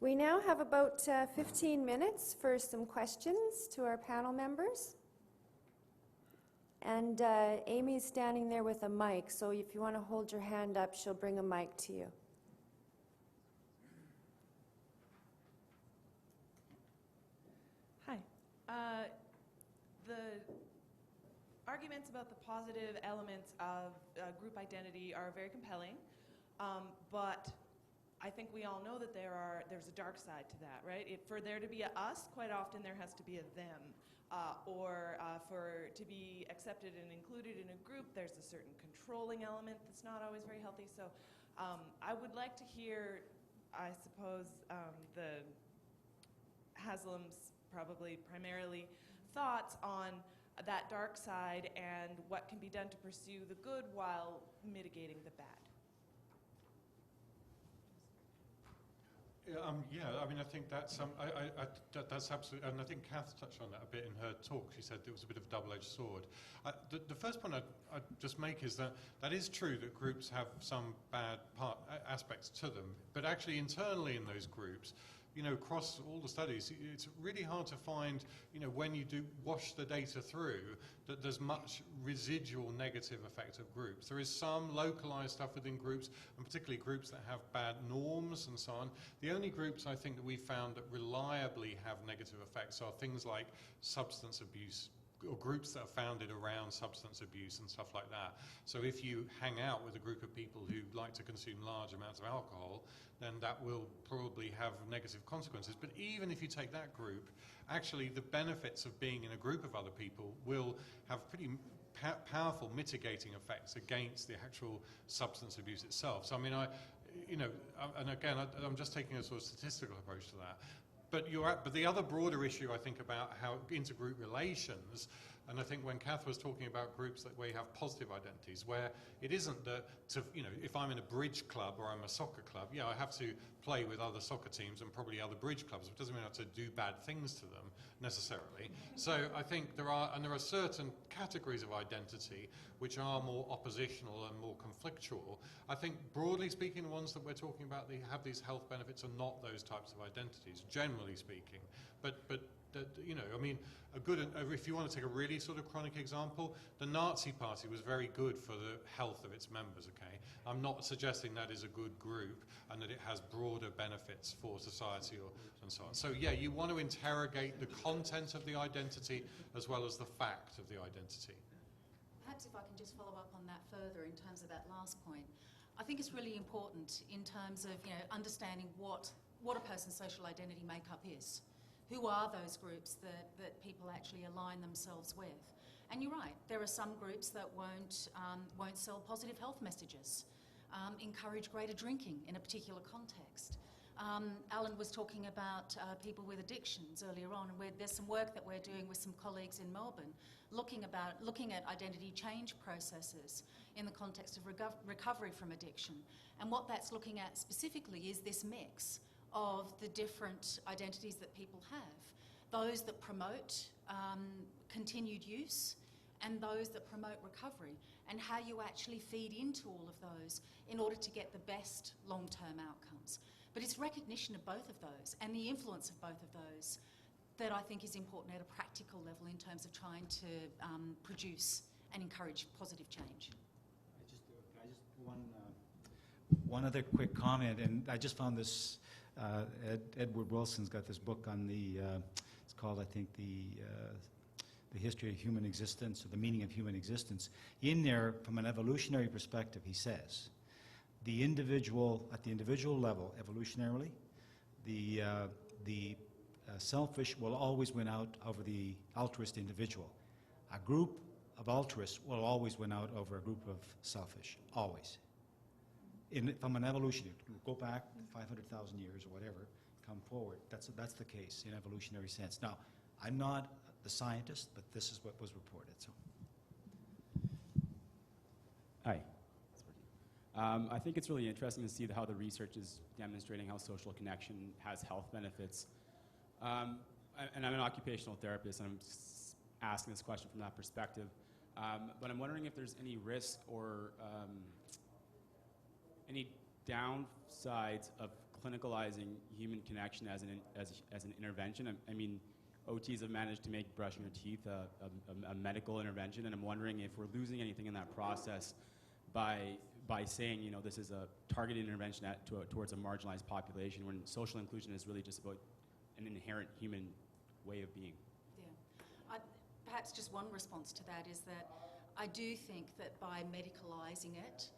We now have about 15 minutes for some questions to our panel members. And Amy's standing there with a mic, so if you want to hold your hand up, she'll bring a mic to you. Hi. The arguments about the positive elements of group identity are very compelling, but I think we all know that there's a dark side to that, right? For there to be a us, quite often there has to be a them. For to be accepted and included in a group, there's a certain controlling element that's not always very healthy. So I would like to hear, I suppose, the Haslam's probably primarily thoughts on that dark side and what can be done to pursue the good while mitigating the bad. Yeah, I mean, I think that's that's absolutely, and I think Kath touched on that a bit in her talk. She said it was a bit of a double-edged sword. The first point I'd just make is that is true that groups have some bad aspects to them, but actually internally in those groups, you know, across all the studies, it's really hard to find, you know, when you do wash the data through, that there's much residual negative effect of groups. There is some localized stuff within groups, and particularly groups that have bad norms and so on. The only groups I think that we've found that reliably have negative effects are things like substance abuse, or groups that are founded around substance abuse and stuff like that. So if you hang out with a group of people who like to consume large amounts of alcohol, then that will probably have negative consequences. But even if you take that group, actually the benefits of being in a group of other people will have pretty powerful mitigating effects against the actual substance abuse itself. So I mean, and again, I'm just taking a sort of statistical approach to that. But the other broader issue, I think, about how intergroup relations, and I think when Kath was talking about groups where you have positive identities, where it isn't that, if I'm in a bridge club or I'm a soccer club, yeah, I have to play with other soccer teams and probably other bridge clubs. It doesn't mean I have to do bad things to them necessarily. So I think there are certain categories of identity which are more oppositional and more conflictual. I think broadly speaking, the ones that we're talking about, they have these health benefits, are not those types of identities, generally speaking. But you know, I mean, if you want to take a really sort of chronic example, the Nazi Party was very good for the health of its members, okay? I'm not suggesting that is a good group and that it has broader benefits for society and so on. So yeah, you want to interrogate the content of the identity as well as the fact of the identity. Perhaps if I can just follow up on that further in terms of that last point. I think it's really important in terms of, you know, understanding what a person's social identity makeup is. Who are those groups that people actually align themselves with? And you're right, there are some groups that won't sell positive health messages, encourage greater drinking in a particular context. Alan was talking about people with addictions earlier on, and there's some work that we're doing with some colleagues in Melbourne, looking at identity change processes in the context of recovery from addiction. And what that's looking at specifically is this mix of the different identities that people have, those that promote continued use and those that promote recovery, and how you actually feed into all of those in order to get the best long-term outcomes. But it's recognition of both of those and the influence of both of those that I think is important at a practical level in terms of trying to produce and encourage positive change. One other quick comment, and I just found this. Edward Wilson's got this book on it's called, I think, the history of human existence, or the meaning of human existence. In there, from an evolutionary perspective, he says, at the individual level, evolutionarily, the selfish will always win out over the altruist individual. A group of altruists will always win out over a group of selfish, always. From an evolution, go back 500,000 years or whatever, come forward. That's the case in evolutionary sense. Now, I'm not the scientist, but this is what was reported. So, hi. I think it's really interesting to see how the research is demonstrating how social connection has health benefits. And I'm an occupational therapist, and I'm asking this question from that perspective. But I'm wondering if there's any risk or any downsides of clinicalizing human connection as an intervention. I mean, OTs have managed to make brushing your teeth a medical intervention, and I'm wondering if we're losing anything in that process by saying, you know, this is a targeted intervention towards a marginalized population, when social inclusion is really just about an inherent human way of being. Yeah. Perhaps just one response to that is that I do think that by medicalising it,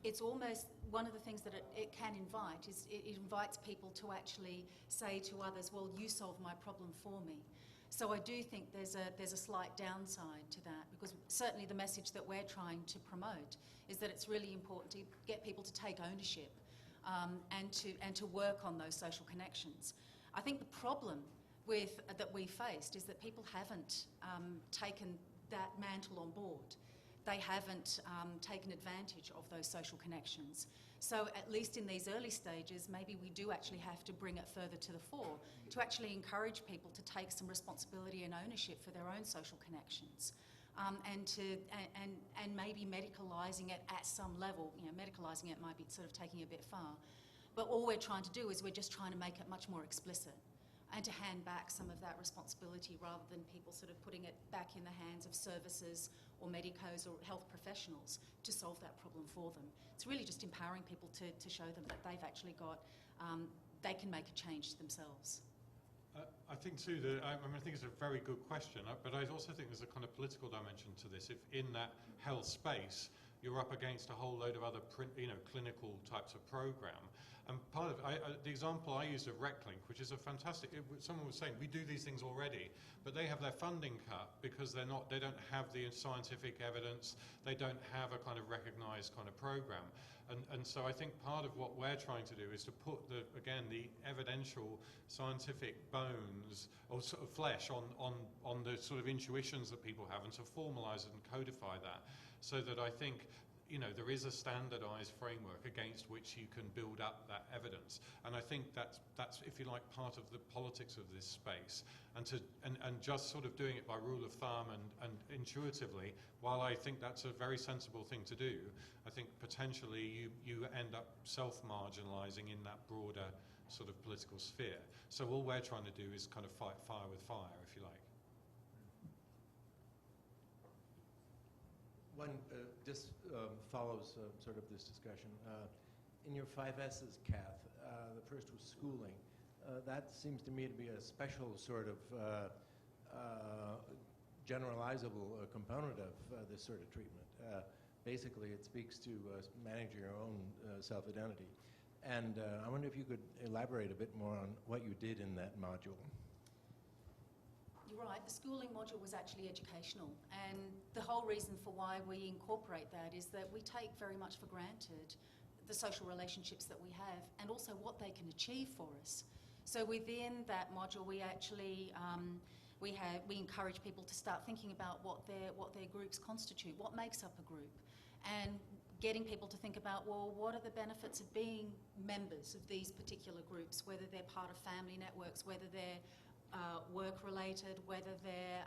it's almost one of the things that it can invite is it invites people to actually say to others, well, you solve my problem for me. So I do think there's a slight downside to that, because certainly the message that we're trying to promote is that it's really important to get people to take ownership and to work on those social connections. I think the problem that we faced is that people haven't taken that mantle on board. They haven't taken advantage of those social connections. So at least in these early stages, maybe we do actually have to bring it further to the fore to actually encourage people to take some responsibility and ownership for their own social connections, and maybe medicalising it at some level. You know, medicalising it might be sort of taking it a bit far, but all we're trying to do is we're just trying to make it much more explicit and to hand back some of that responsibility rather than people sort of putting it back in the hands of services or medicos or health professionals to solve that problem for them. It's really just empowering people to show them that they've actually got, they can make a change themselves. I think too that I think it's a very good question, but I also think there's a kind of political dimension to this. If in that health space you're up against a whole load of other clinical types of program, and part of the example I used of RecLink, which is a fantastic. Someone was saying we do these things already, but they have their funding cut because they don't have the scientific evidence. They don't have a kind of recognised kind of program. And so I think part of what we're trying to do is to put the evidential scientific bones or sort of flesh on the sort of intuitions that people have, and to formalise and codify that, so that I think, you know, there is a standardised framework against which you can build up that evidence. And I think that's if you like, part of the politics of this space. And just sort of doing it by rule of thumb and intuitively, while I think that's a very sensible thing to do, I think potentially you end up self-marginalising in that broader sort of political sphere. So all we're trying to do is kind of fight fire with fire, if you like. One just follows sort of this discussion. In your 5 S's, Kath, the first was schooling. That seems to me to be a special sort of generalizable component of this sort of treatment. Basically, it speaks to managing your own self-identity. And I wonder if you could elaborate a bit more on what you did in that module. You're right, the schooling module was actually educational, and the whole reason for why we incorporate that is that we take very much for granted the social relationships that we have and also what they can achieve for us. So within that module, we actually we encourage people to start thinking about what their groups constitute, what makes up a group, and getting people to think about, well, what are the benefits of being members of these particular groups, whether they're part of family networks, whether they're work-related, whether they're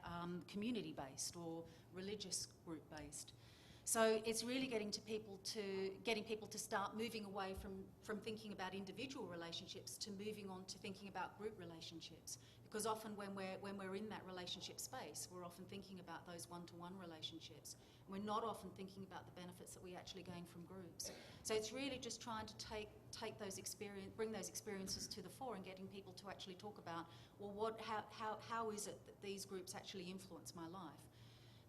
community-based or religious group-based. So it's really getting people to start moving away from thinking about individual relationships to moving on to thinking about group relationships. Because often when we're in that relationship space, we're often thinking about those one-to-one relationships. We're not often thinking about the benefits that we actually gain from groups. So it's really just trying to bring those experiences to the fore and getting people to actually talk about, well, how is it that these groups actually influence my life?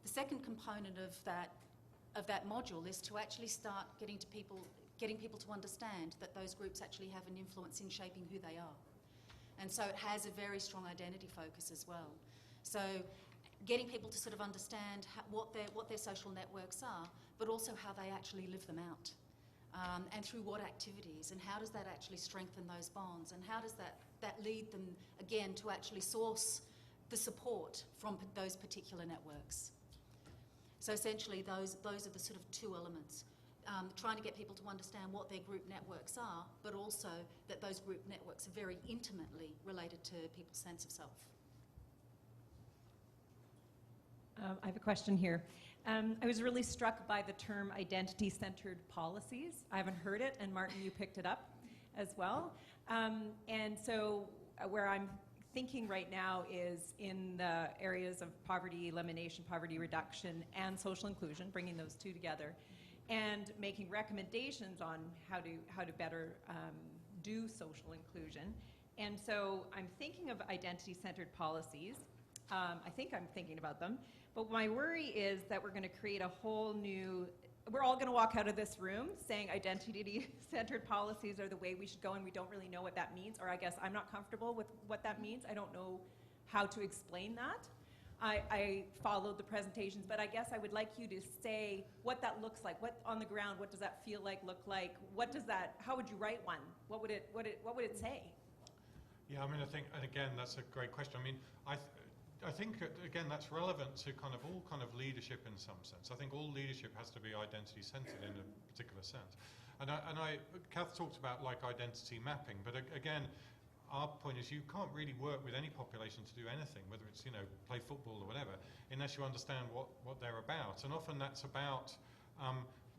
The second component of that module is to actually start getting people to understand that those groups actually have an influence in shaping who they are. And so it has a very strong identity focus as well. So getting people to sort of understand what their social networks are, but also how they actually live them out. And through what activities, and how does that actually strengthen those bonds, and how does that lead them, again, to actually source the support from those particular networks. So essentially those are the sort of two elements. Trying to get people to understand what their group networks are, but also that those group networks are very intimately related to people's sense of self. I have a question here. I was really struck by the term identity-centered policies. I haven't heard it, and Martin, you picked it up. as well. And so where I'm thinking right now is in the areas of poverty elimination, poverty reduction, and social inclusion, bringing those two together, and making recommendations on how to better do social inclusion. And so I'm thinking of identity-centered policies. I think I'm thinking about them. But my worry is that we're going to create a whole new, we're all going to walk out of this room saying identity-centered policies are the way we should go, and we don't really know what that means, or I guess I'm not comfortable with what that means. I don't know how to explain that. I followed the presentations, but I guess I would like you to say what that looks like. What on the ground? What does that feel like? Look like? What does that? How would you write one? What would it say? Yeah, I mean, I think, and again, that's a great question. I mean, I think again that's relevant to kind of all kind of leadership in some sense. I think all leadership has to be identity-centered in a particular sense. And Kath talked about like identity mapping, but again, our point is you can't really work with any population to do anything, whether it's, you know, play football or whatever, unless you understand what they're about. And often that's about,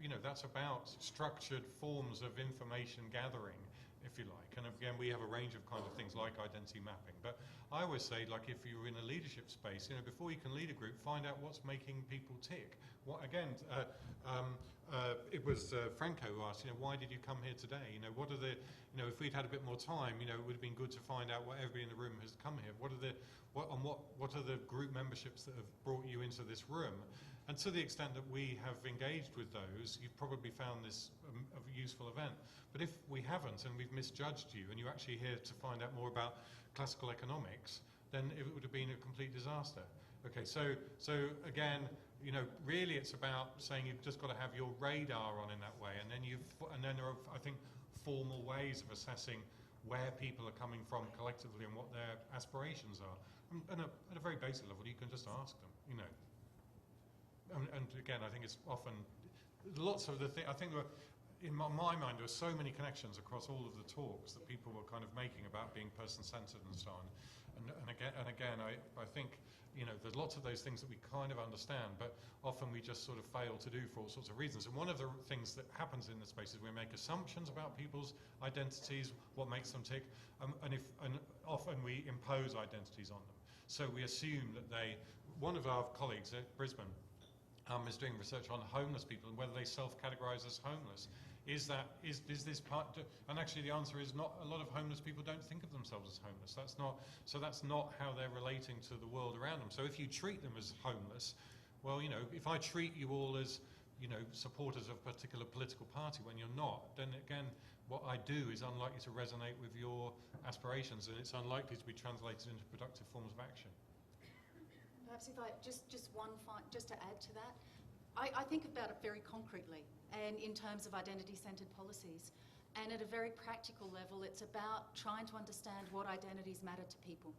you know, that's about structured forms of information gathering, if you like. And again, we have a range of kind of things like identity mapping. But I always say, like, if you're in a leadership space, you know, before you can lead a group, find out what's making people tick. What, again, it was Franco who asked, you know, why did you come here today? You know, what are the, you know, if we'd had a bit more time, you know, it would have been good to find out what everybody in the room has come here. What are the group memberships that have brought you into this room? And to the extent that we have engaged with those, you've probably found this a useful event. But if we haven't and we've misjudged you and you're actually here to find out more about classical economics, then it would have been a complete disaster. Okay, so again, you know, really it's about saying you've just got to have your radar on in that way, and then there are, I think, formal ways of assessing where people are coming from collectively and what their aspirations are. And at a very basic level, you can just ask them, you know. And again, I think it's often lots of the things. I think in my mind, there were so many connections across all of the talks that people were kind of making about being person-centered and so on. And again, I think, you know, there's lots of those things that we kind of understand, but often we just sort of fail to do for all sorts of reasons. And one of the things that happens in this space is we make assumptions about people's identities, what makes them tick, and often we impose identities on them. So we assume that one of our colleagues at Brisbane is doing research on homeless people and whether they self-categorize as homeless. Is this part? And actually, the answer is not. A lot of homeless people don't think of themselves as homeless. That's not how they're relating to the world around them. So if you treat them as homeless, well, you know, if I treat you all as, you know, supporters of a particular political party when you're not, then again, what I do is unlikely to resonate with your aspirations, and it's unlikely to be translated into productive forms of action. Perhaps if I just to add to that, I think about it very concretely and in terms of identity-centred policies. And at a very practical level, it's about trying to understand what identities matter to people.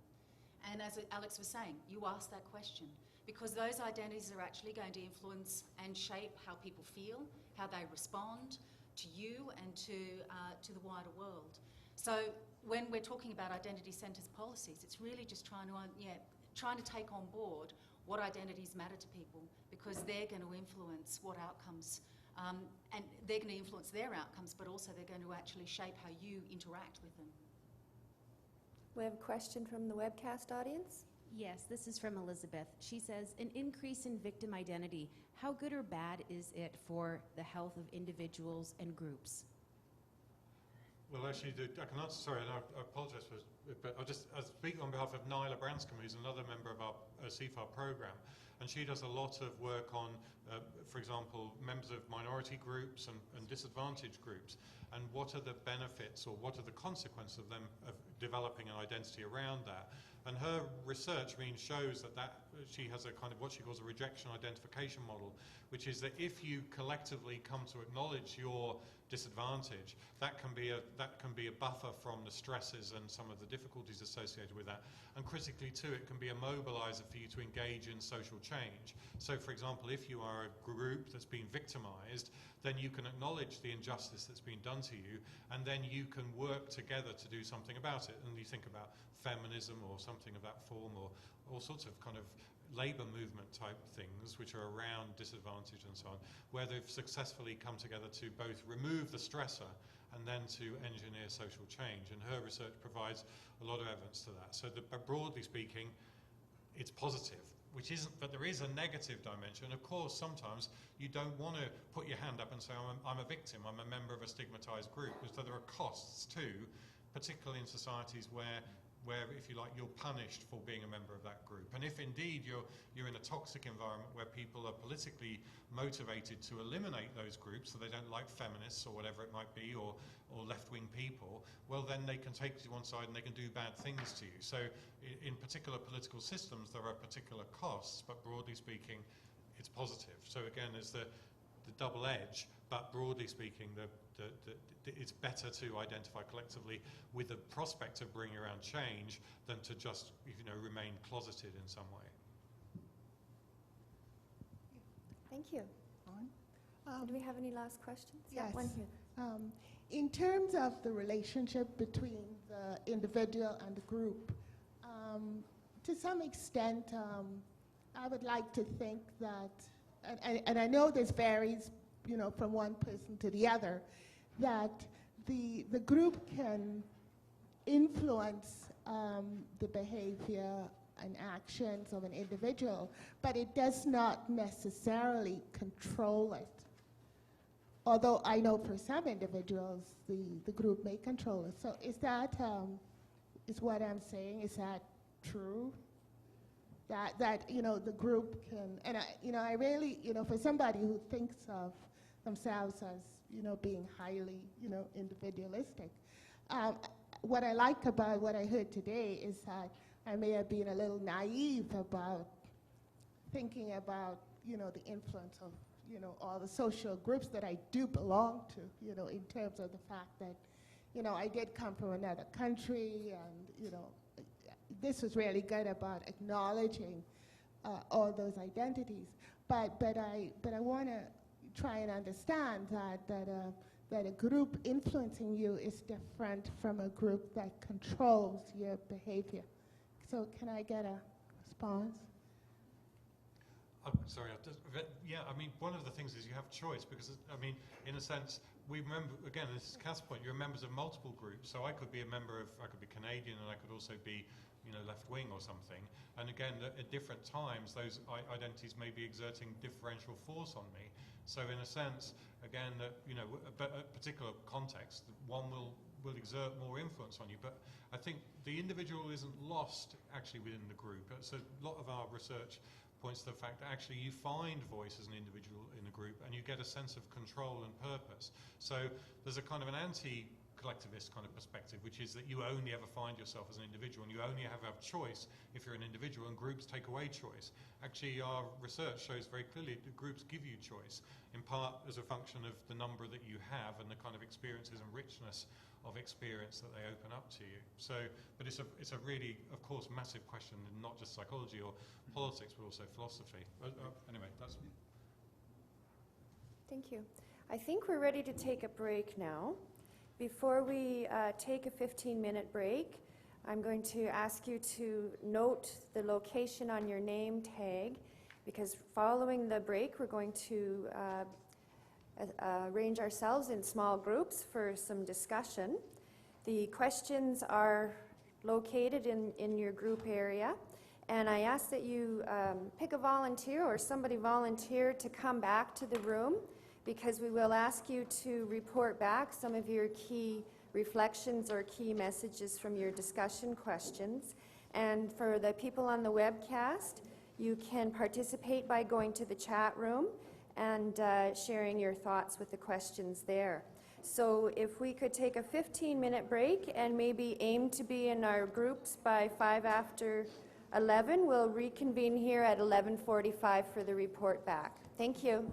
And as Alex was saying, you ask that question because those identities are actually going to influence and shape how people feel, how they respond to you and to the wider world. So when we're talking about identity-centred policies, it's really just trying to take on board what identities matter to people because they're going to influence what outcomes, and they're going to influence their outcomes, but also they're going to actually shape how you interact with them. We have a question from the webcast audience. Yes, this is from Elizabeth. She says, an increase in victim identity, how good or bad is it for the health of individuals and groups? Well, actually, I can answer, sorry, and I apologise for this, but I'll speak on behalf of Nyla Branscombe, who's another member of our CIFAR programme, and she does a lot of work on, for example, members of minority groups and disadvantaged groups, and what are the benefits or what are the consequences of them of developing an identity around that. And her research shows that she has a kind of what she calls a rejection identification model, which is that if you collectively come to acknowledge your disadvantage, that can be a buffer from the stresses and some of the difficulties associated with that. And critically too, it can be a mobilizer for you to engage in social change. So for example, if you are a group that's been victimized, then you can acknowledge the injustice that's been done to you, and then you can work together to do something about it. And you think about feminism or something of that form, or all sorts of kind of labour movement type things, which are around disadvantage and so on, where they've successfully come together to both remove the stressor and then to engineer social change. And her research provides a lot of evidence to that. So broadly speaking, it's positive, which isn't, but there is a negative dimension. Of course, sometimes you don't want to put your hand up and say, I'm a victim, I'm a member of a stigmatized group. So there are costs too, particularly in societies where, if you like, you're punished for being a member of that group. And if indeed you're in a toxic environment where people are politically motivated to eliminate those groups, so they don't like feminists or whatever it might be, or left-wing people, well then they can take you to one side and they can do bad things to you. So in particular political systems there are particular costs, but broadly speaking it's positive. So again, there's the double edge, but broadly speaking it's better to identify collectively with the prospect of bringing around change than to just remain closeted in some way. Thank you. Do we have any last questions? Yes. Yeah, one here. In terms of the relationship between the individual and the group, to some extent, I would like to think that, and I know this varies, from one person to the other, that the group can influence the behavior and actions of an individual, but it does not necessarily control it. Although I know for some individuals, the group may control it. So is that, is what I'm saying, is that true? That the group can, and I really, for somebody who thinks of themselves as, being highly, individualistic, what I like about what I heard today is that I may have been a little naive about thinking about, the influence of, all the social groups that I do belong to, in terms of the fact that, I did come from another country, and, this was really good about acknowledging all those identities. But I want to try and understand that a group influencing you is different from a group that controls your behavior. So can I get a response? Sorry, one of the things is you have choice, because, in a sense, we remember, again, this is Kath's point, you're members of multiple groups, so I could be a member of, I could be Canadian, and I could also be, left-wing or something, and again, at different times, those identities may be exerting differential force on me. So in a sense, again, but a particular context, one will exert more influence on you, but I think the individual isn't lost, actually, within the group. So a lot of our research points to the fact that actually you find voice as an individual in a group and you get a sense of control and purpose. So there's a kind of an anti-collectivist kind of perspective, which is that you only ever find yourself as an individual and you only have choice if you're an individual, and groups take away choice. Actually, our research shows very clearly that groups give you choice, in part as a function of the number that you have and the kind of experiences and richness of experience that they open up to you. So, but it's a really, of course, massive question in not just psychology or politics, but also philosophy. Anyway, that's... Thank you. I think we're ready to take a break now. Before we take a 15-minute break, I'm going to ask you to note the location on your name tag, because following the break, we're going to arrange ourselves in small groups for some discussion. The questions are located in your group area, and I ask that you pick a volunteer or somebody volunteer to come back to the room, because we will ask you to report back some of your key reflections or key messages from your discussion questions. And for the people on the webcast, you can participate by going to the chat room and sharing your thoughts with the questions there. So if we could take a 15-minute break and maybe aim to be in our groups by 11:05, we'll reconvene here at 11:45 for the report back. Thank you.